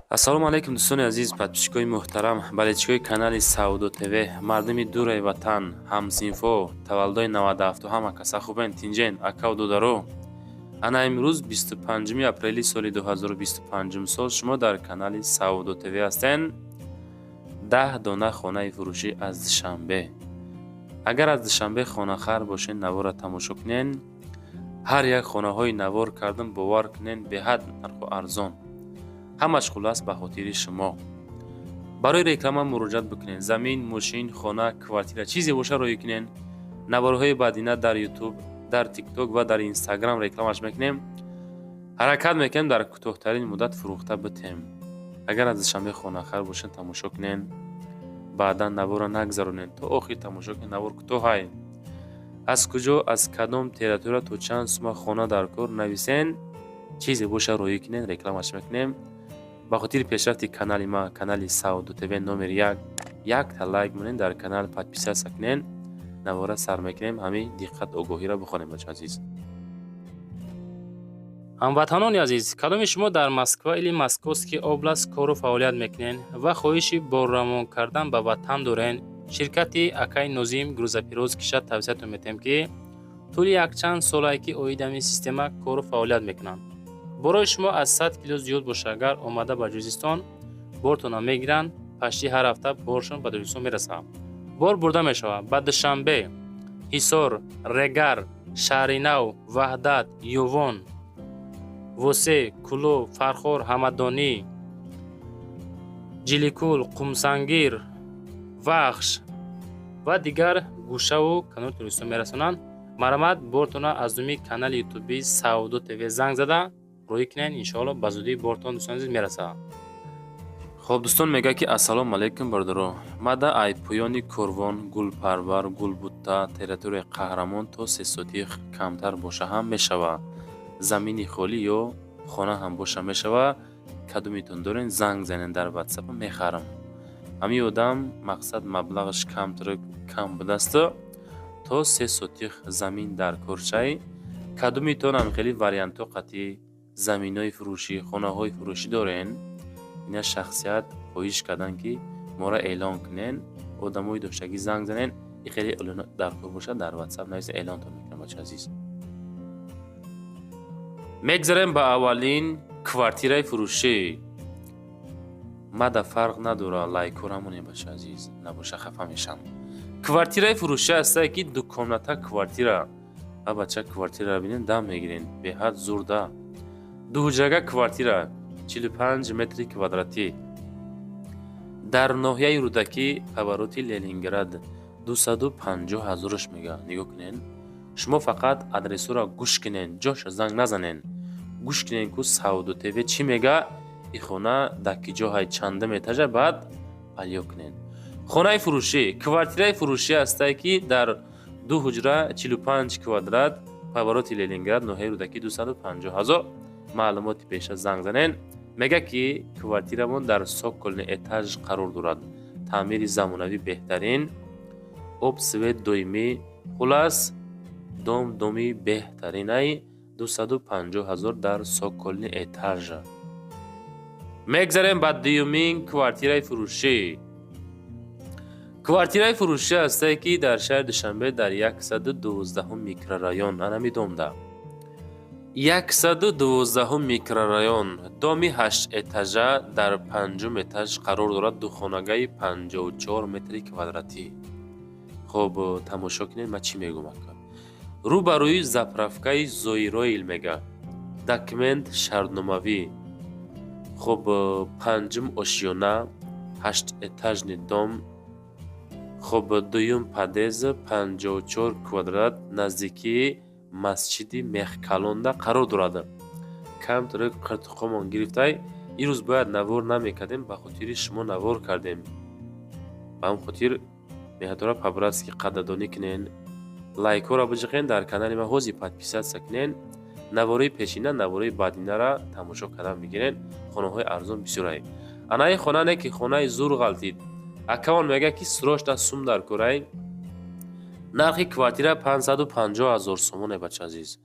ассалому алайкум дӯстони азиз, подписчикои муҳтарам, балечикои канали Саудо ТВ, мардуми дураи ватан, ҳамсинфо, таваллудои 97 ҳама каса хубен, тинҷен, акаву дударо. Ана имрӯз 25 апрели соли 2025 сол шумо дар канали Саудо ТВ ҳастен. 10 дона хонаи фурӯшӣ аз Душанбе. Агар аз Душанбе хонахар бошен, навора тамошо кунен. ҳар як хонаҳои навор кардам, бовар кунен, беҳад нарху арзон. ҳамаш хулас ба хотири шумо. барои реклама муроҷиат бикунен. Замин, мошин, хона, квартира чизе боша роӣ кунен. навораҳои бадина дар YouTube, дар TikTok ва дар Instagram рекламаш мекунем. ҳаракат мекунем дар кӯтоҳтарин муддат фурӯхта битем. агар аз Душанбе хонахар бошен, тамошо кунен. баъдан навора нагзаронен. то охир тамошо кунен. навор кӯтоҳай. аз куҷо, аз кадом территория то чанд сума хона дар кор нависен. чизе боша роӣ кунен, рекламаш мекунем. ба хотири пешрафти канали ма, канали Саудо ТВ номер 1, якта лайк монен, дар канал подписатсия кунен. навора сар мекунем. ҳамин диққат огоҳиро бихонем бача азиз. ҳамватанони азиз, кадоми шумо дар Москва или Московский област кору фаъолият мекунен ва хоҳиши боррамон кардан ба ватан дорен, ширкати Акай Нозим грузопирёз киша тавсиятон метем ки тӯли якчанд солае ки оид ҳамин система кору фаъолият мекунанд. борои шумо аз 100 кило зиёд боша, агар омада ба Ҷӯзистон бортона мегиранд, пашти ҳар ҳафта боршон ба Ҷӯзистон мерасад. бор бурда мешавад ба Душанбе, Ҳисор, Регар, Шаҳри Нав, Ваҳдат, Ювон, Восе, Кулӯ, Фархор, Ҳамадонӣ, Ҷиликул, Қумсангир, Вахш ва дигар гӯшаву канори туристон мерасонанд. марамат бортона аз думи канали ютуби Саудо ТВ занг зада роӣ кунен, иншоалло ба зудӣ бортон дӯстони азиз мерасад. хоб дӯстон мега ки ассалому алайкум бародаро. мада айпоёни корвон, гулпарвар, гулбутта, территорияи қаҳрамон то 3 сотӣ камтар боша ҳам мешавад. замини холӣ ё хона ҳам боша мешавад. кадомитон дорен занг занен, дар ватсап мехарам. ҳамин одам мақсад маблағаш кам будасту то 3 сотих замин дар корчай. кадомитон ҳам хеле варианто қатӣ заминои фурӯшӣ, хонаҳои фурӯшӣ дорен. ина шахсият хоҳиш кардан ки моро эълон кунен, одамои доштагӣ занг занен. и хеле эълонот дар кор бошад, дар ватсап нависен, эълонтон мекунам бача азиз. мегзарем ба аввалин квартираи фурӯшӣ. мада фарқ надора, лайкор ҳамоне бача азиз, набоша хафа мешам. квартираи фурӯшӣ ҳастае ки дуконата квартира. ва бача квартираро бинен, дам мегирен, беҳад зурда. дуҳуҷрага квартира 45 метри квадратӣ дар ноҳияи рӯдакӣ повороти Ленинград 250 000 мега. нигоҳ кунен. шумо фақат адресоро гӯш кунен, ҷоша занг назанен. гӯш кунен ку Саудо ТВ чӣ мега, и хона дар ки ҷоҳай, чандам этажа, баъд алё кунен. хонаи фурӯшӣ, квартираи фурӯшӣ ҳастае ки дар ду ҳуҷра 45 квадрат, повороти Ленинград, ноҳияи рӯдакӣ 250 000. маълумоти пеша занг занен. мега ки квартирамон дар соколни этаж қарор дорад. таъмири замонавӣ беҳтарин, об свет доимӣ, хулас доми беҳтаринай 250 000 дар соколни этажа. мегзарем ба дуюмин квартираи фурӯшӣ. квартираи фурӯшӣ ҳастае ки дар шаҳри Душанбе дар 112 микрорайон, ана медомда 112 микрорайон, доми 8 этажа дар 5 этаж қарор дорад. духонагаи 54 метри квадратӣ. хоб тамошо кунед ман чӣ мегӯм. рӯ ба рӯи заправкаи Зоироил мега. документ шартномавӣ. хоб 5 ошёна, 8 этажни дом. хоб дуюм падез 54 квадрат наздики масҷиди Мехкалонда қарор дорад. камтори қиртуқомон гирифтай. ирӯз бояд навор намекардем, ба хотири шумо навор кардем. ба ҳамин хотир меҳатора по-братски қадрдонӣ кунен, лайкора биҷиқен, дар канали ма ҳозир подписатсия кунен. навораи пешина, навораи баъдинара тамошо кардан бигирен. хонаҳои арзон бисёрай. анаи хонане ки хонаи зур ғалтид. акаон мега ки срочно сум дар корай. нархи квартира 550 000 сомоне бача азиз.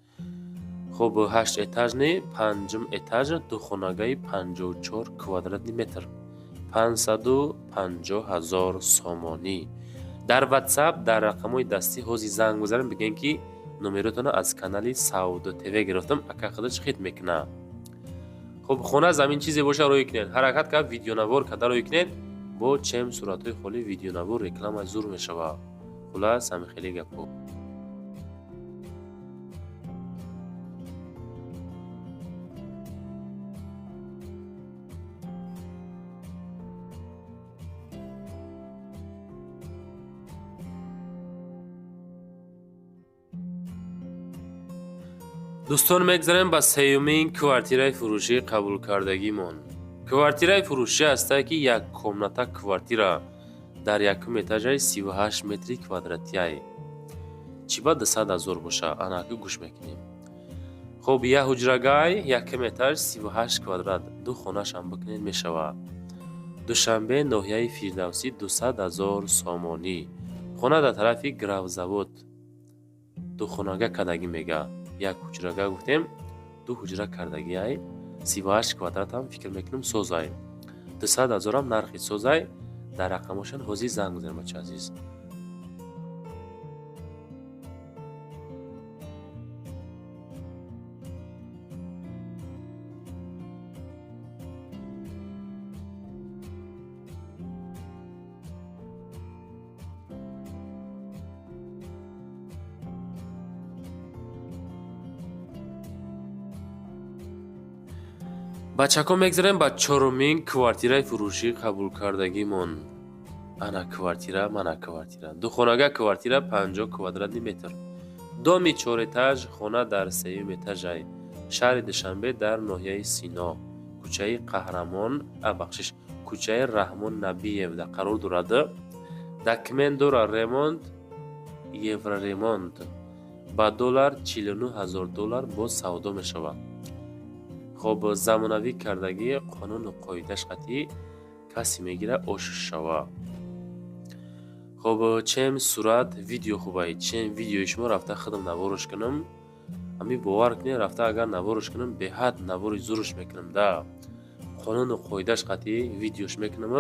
хуб 8 этажни панҷум этаж духонагаи 54 квадратни метр 550,000 сомонӣ. дар ватсап дар рақамҳои дастӣ ҳозир занг бизанем бигӯем ки номеротона аз канали Саудо ТВ гирифтам. Ака худа чӣ хит мекуна? хуб хона замин чизе боша рӯй кунед. ҳаракат ка видеонавор када рӯй кунед, бо чем суратҳои холи видеонавор реклама зур мешавад. хулас ҳами хеле гапҳо. дӯстон, мегзарем ба сеюмин квартираи фурӯшии қабулкардагимон. квартираи фурӯшӣ ҳастае ки як комната квартира дар якум этажаи 38 метри квадратияй. чӣ ба 200,000 боша? анаки гӯш мекунем. хуб як ҳуҷрагай якум этаж 38 квадрат ду хонашам бикунед мешавад. душанбе ноҳияи Фирдавсӣ 200,000 сомонӣ. хона дар тарафи гравзавод духонага кадагӣ мега. як ҳуҷрага гуфтем, ду ҳуҷра кардагиай 38 квадратам фикр мекунам созай. 200,000 нархи созай. дар рақамошан ҳозир занг бизанем бача азиз. бачако мегзарем ба чорумин квартираи фурӯшии қабулкардагимон. ана квартира, мана квартира. Духонага квартира 50 квадратни метр. доми 4 этаж, хона дар 3 этажай. шаҳри Душанбе дар ноҳияи Сино. кӯчаи Қаҳрамон, кӯчаи Раҳмон Набиев да қарор дорад. документ дора ремонт, евроремонт. ба доллар 49,000 доллар бо савдо мешавад. хоб замонавӣ кардагӣ қонуну қоидааш қатъӣ касе мегира ошиш шава. хоб чем сурат видео хубай, чем видеои шумо рафта худам навориш кунам. ами бовар кунед рафта агар навориш кунам беҳад навори зурш мекунам да. қонуну қоидааш қатъӣ видеош мекунам,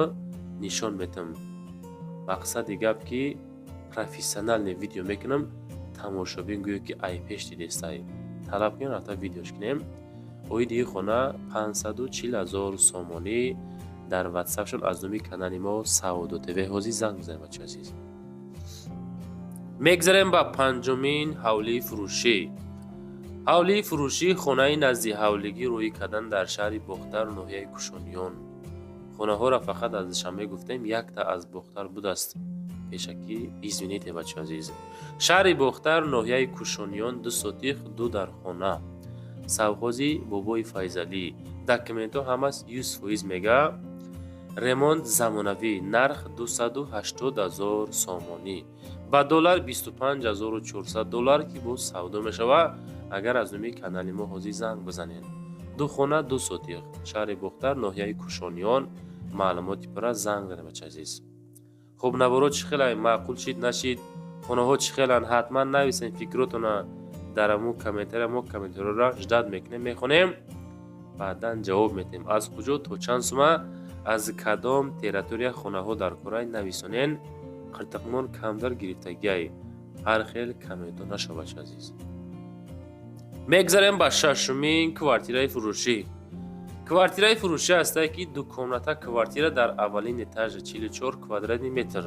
нишон метам. мақсади гап ки профессионалне видео мекунам, тамошобин гӯё ки айпеш дидестай. талаб кунем рафта видеош кунем. оиди хона 540,000 сомонӣ. дар ватсапшон аз номи канали мо Саудо ТВ ҳозир занг бизанем бача азиз. мегзарем ба панҷумин ҳавлии фурӯшӣ. ҳавлии фурӯшӣ хонаи назди ҳавлигӣ рӯи кардан дар шаҳри Бохтар ноҳияи Кушониён. хонаҳоро фақат аз Душанбе гуфтем, якта аз Бохтар будааст. пешакӣ извините бача азиз. шаҳри Бохтар ноҳияи Кушониён 2 сотих 2 дар хона. савхози бобои Файзалӣ. документҳо ҳамас 100% мега. ремонт замонавӣ. нарх 280,000 сомонӣ. ба доллар 25,400 доллар ки бо савдо мешавад. агар аз номи канали мо ҳозир занг бизанед. ду хона 2 сотих. шаҳри Бохтар ноҳияи Кушониён. маълумоти пурра занг занед бача азиз. хуб наворо чӣ хелай маъқул шид нашид? хонаҳо чӣ хелан? ҳатман нависен фикротона дар аму комментария. мо комментариёро ждат мекунем, мехонем, баъдан ҷавоб метем. аз куҷо то чанд сума, аз кадом территория хонаҳо дар кораи нависонен. қиртиқмон камдар гирифтагиай. ҳар хел комментҳо наша бача азиз. мегзарем ба шашумин квартираи фурӯшӣ. квартираи фурӯшӣ ҳастае ки ду комната квартира дар аввалин этаж 44 квадратни метр.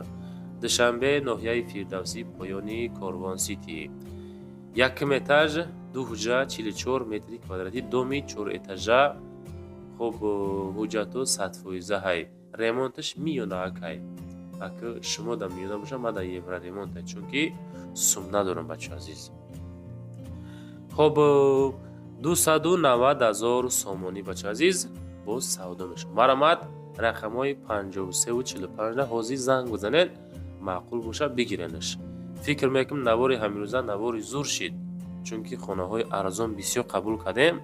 душанбе ноҳияи Фирдавсӣ поёни Корвон Сити. якум этаж, ду ҳуҷра 44 метри квадратӣ, доми 4 этажа. хуб ҳуҷҷатҳо 100%ҳай. ремонташ миёна акай. ака шумо да миёна боша, ман да евроремонта, чунки сум надорам бача азиз. хуб 290,000 сомонӣ бача азиз бо савдо мешавад. марамат рақамҳои 53 ва 45 ҳозир занг бизанед, маъқул боша бигиренаш. фикр мекунам навори ҳамирӯза навори зур шид, чунки хонаҳои арзон бисёр қабул кардем.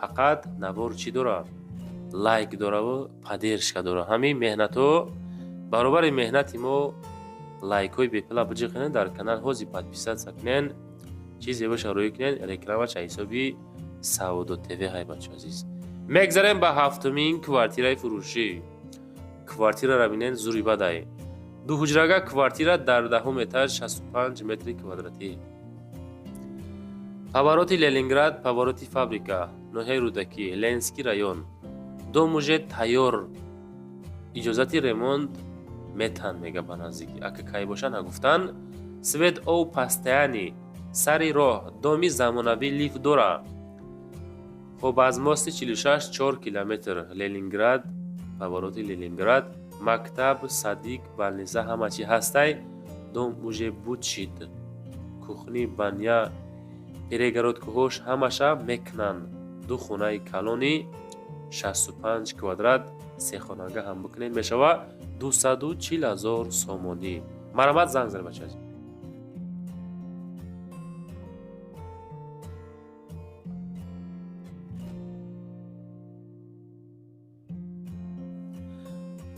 фақат навор чӣ дорад? лайк дораву поддержка дорад. ҳамин меҳнатҳо баробари меҳнати мо лайкҳои бепла биҷиқинен, дар канал ҳозир подписатсия кунен. چیزی باشه روی کنین رکلامش حسابی سعودو تیوی های بچه عزیز. مگذاریم به هفتمین کوارتیرای فروشی. کوارتیره را بینین زوری بدای. دو حجرگاه کوارتیره در دهم اتاج 65 متر کوادراتی. پاواروتی لنینگراد، پاواروتی فابریکا، نوحه رودکی، لنسکی رایون. دو موژه تایور. اجازتی ریموند میتن میگه به نزدیکی. اگه کای باشن نگفتن. سوید او پستیانی. سری راه دومی زمانوی لیف دوره. خب از ماست 46 4 کیلومتر لنینگراد، پاواروتی لنینگراد، مکتب صدیق بلنیزه همه چی هسته. دو موژه بودشید کوخنی بنیا پیرگرود کوهوش همشه میکنن. دو خونه کلونی 65 کوادرات سه خانگاه هم بکنین میشوه 240,000 سومونی. مرامت زنگ زنه بچه.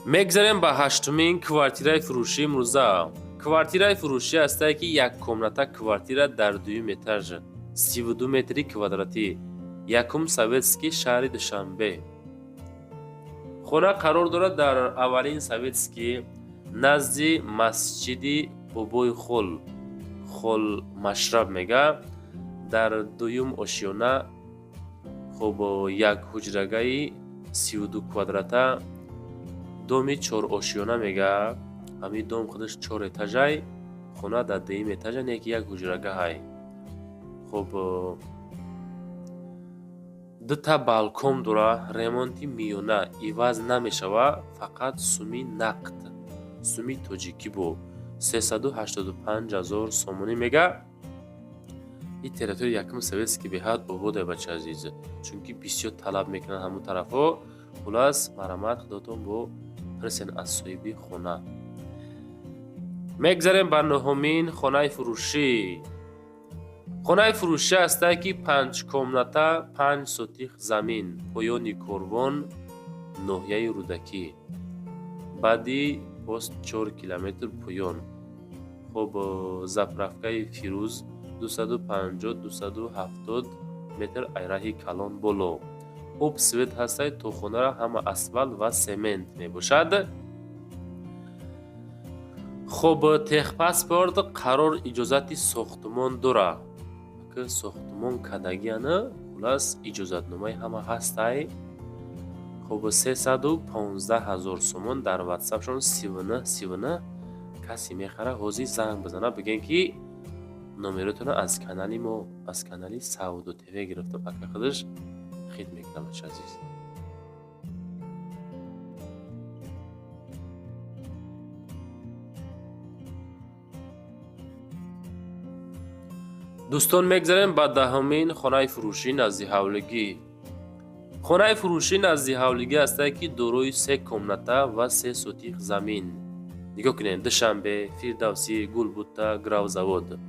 مگذاریم به هشتمین کوارتیرای فروشی امروزه. کوارتیرای فروشی است که یک کمناته کوارتیره در دوم اتاج 32 متری کوادراتی یکم سویتسکی شهر دوشنبه. خونه قرار دارد در اولین سویتسکی نزد مسجد بابای خل مشرب میگه. در دوم اوشیونه خب یک حجرگاه 32 کوادراته دومی 4 اوشیونه میگه. همین دوم خودش 4 اتاجای خونه در دوم اتاج یک حجرگاه های. خب دو تا بالکن داره. ریمونتی میونه ایواز نمیشوه. فقط سومی نقد سومی توجیکی بو 385,000 سومونی میگه. این تریتوری یکم سویتسکی به حد عبوده بچه عزیز، چونکی بسیار طلب میکنن همون طرفو. خلاص مرامت خداتون بو پرسن از صاحبی خونه. مگذاریم بر نهمین خونه فروشی. خونه فروشی است که 5 کمناته 5 سوتیخ زمین پایانی کربن نوحه رودکی بعدی پست 4 کیلومتر پایان. خب زپرفکای فیروز 250-270 متر ایرهی کلان بولو. اوب سویت هسته. تو خونه را همه اسفالت و سمنت می باشد. خب تخ پاسپورت قرار اجازتی ساختمان داره که ساختمان کدگیانه. خلاص اجازت نامه همه هسته. خب 315,000 سومون در واتساپ شون 39 کسی میخره حوزی زنگ بزنه بگن که نمرتون از کانالی ما از کانالی سعودو تیوی گرفتم. اگه خودش خدمت میکنم بچه عزیز. دوستان مگذاریم با دهمین خانه فروشی نزدی حولگی. خانه فروشی نزدی حولگی است که دروی 3 کمناته و 3 سوتیخ زمین. نگاه کنین دوشنبه، فیردوسی، گلبوتا، گراوزاود.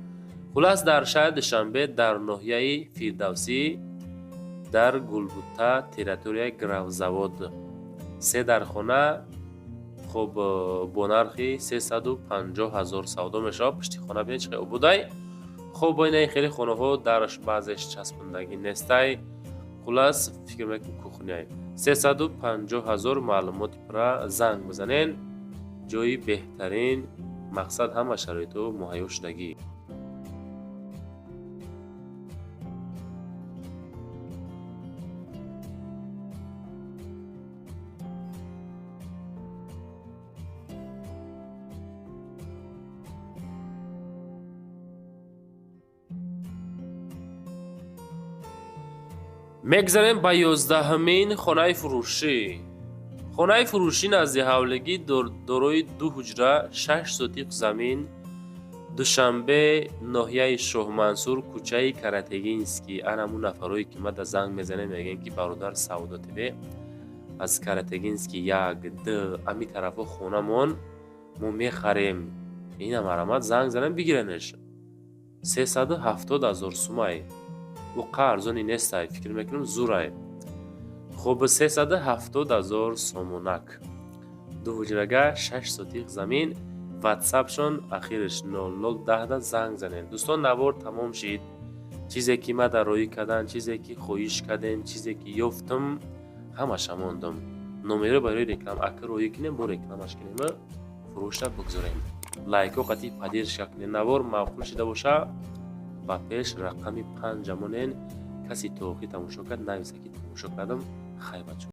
خلاص در شهر دوشنبه در ناحیه فیردوسی در گلبوتا تریتوری گراوزاود 3 در خانه. خب با نرخی 350,000 سودا میشه. پشتی خانه ببینید چقدر عبودای. خب با این خیلی خونه ها درش بعضش چسبندگی نیسته. خلاص فکر میکنم کوخنیه 350,000 معلوماتی پر زنگ بزنین. جایی بهترین مقصد همه شرایط و مهیا شدگی. مگذاریم با 11مین خانه فروشی. خانه فروشی نزد حولگی دروی 2 حجره 6 سوتیق زمین دوشنبه ناحیه شاه منصور کوچه کراتگینسکی. همون نفرایی که ما در زنگ میزنه میگن که برادر سعودو تیوی از کراتگینسکی 1 2 امی طرف خونه مون ما میخریم. این مرامت زنگ زنن بگیرنش. 370,000 سومای و قرضونی نیست. فکر میکنم زوره. خب 370,000 سومونک 2 حجرگاه 6 سوتیق زمین. واتساپ شون اخیرش 0010 زنگ زنین. دوستان نوار تمام شید. чизе ки ма дар роӣ кардан, чизе ки хоҳиш кардем, чизе ки ёфтам, ҳамаша мондам. номеро барои реклама ака роӣ кунем, бо рекламаш кунем, фурӯшта бигзорем. лайко қатъи поддержка кунем. навор маъқул шуда боша, ба пеш рақами 5 монен. касе то охир тамошо кард нависа ки тамошо кардам. хайр бачо.